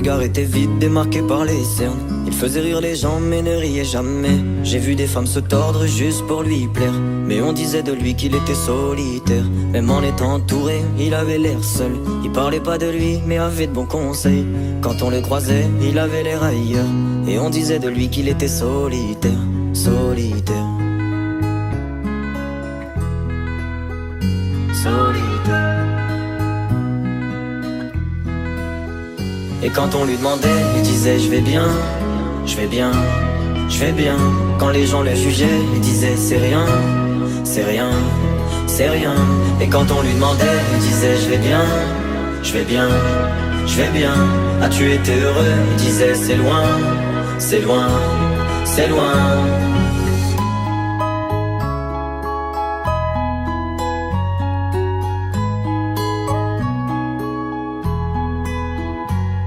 regard était vide, démarqué par les cernes. Il faisait rire les gens mais ne riait jamais. J'ai vu des femmes se tordre juste pour lui plaire, mais on disait de lui qu'il était solitaire. Même en étant entouré, il avait l'air seul. Il parlait pas de lui mais avait de bons conseils. Quand on le croisait, il avait l'air ailleurs, et on disait de lui qu'il était solitaire. Solitaire. Solitaire. Et quand on lui demandait, il disait je vais bien, je vais bien, je vais bien. Quand les gens le jugeaient, il disait c'est rien, c'est rien, c'est rien. Et quand on lui demandait, il disait je vais bien, je vais bien, je vais bien. As-tu été heureux? Il disait c'est loin, c'est loin, c'est loin.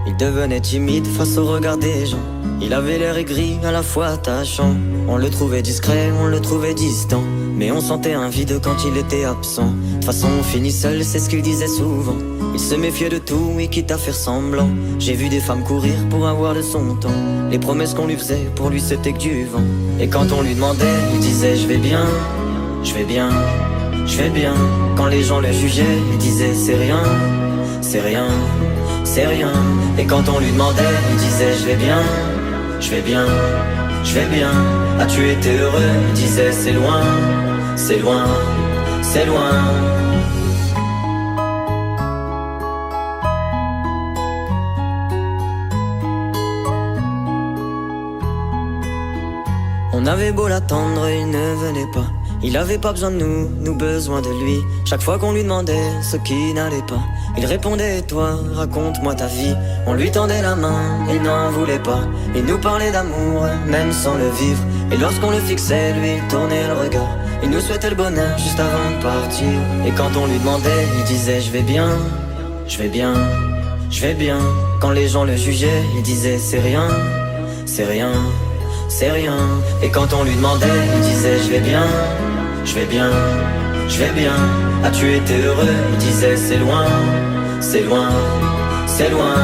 Il devenait timide face au regard des gens. Il avait l'air aigri, à la fois attachant. On le trouvait discret, on le trouvait distant, mais on sentait un vide quand il était absent. De toute façon on finit seul, c'est ce qu'il disait souvent. Il se méfiait de tout et quitte à faire semblant. J'ai vu des femmes courir pour avoir de son temps. Les promesses qu'on lui faisait, pour lui c'était que du vent. Et quand on lui demandait, il disait je vais bien, je vais bien, je vais bien. Quand les gens le jugeaient, il disait c'est rien, c'est rien, c'est rien. Et quand on lui demandait, il disait je vais bien, je vais bien, je vais bien. As-tu été heureux? Il disait c'est loin, c'est loin, c'est loin. On avait beau l'attendre, il ne venait pas. Il avait pas besoin de nous, nous besoin de lui. Chaque fois qu'on lui demandait ce qui n'allait pas, il répondait toi, raconte-moi ta vie. On lui tendait la main, il n'en voulait pas. Il nous parlait d'amour, même sans le vivre. Et lorsqu'on le fixait, lui il tournait le regard. Il nous souhaitait le bonheur juste avant de partir. Et quand on lui demandait, il disait je vais bien, je vais bien, je vais bien. Quand les gens le jugeaient, il disait c'est rien, c'est rien, c'est rien. Et quand on lui demandait, il disait je vais bien, je vais bien, je vais bien. As-tu été heureux? Il disait c'est loin, c'est loin, c'est loin.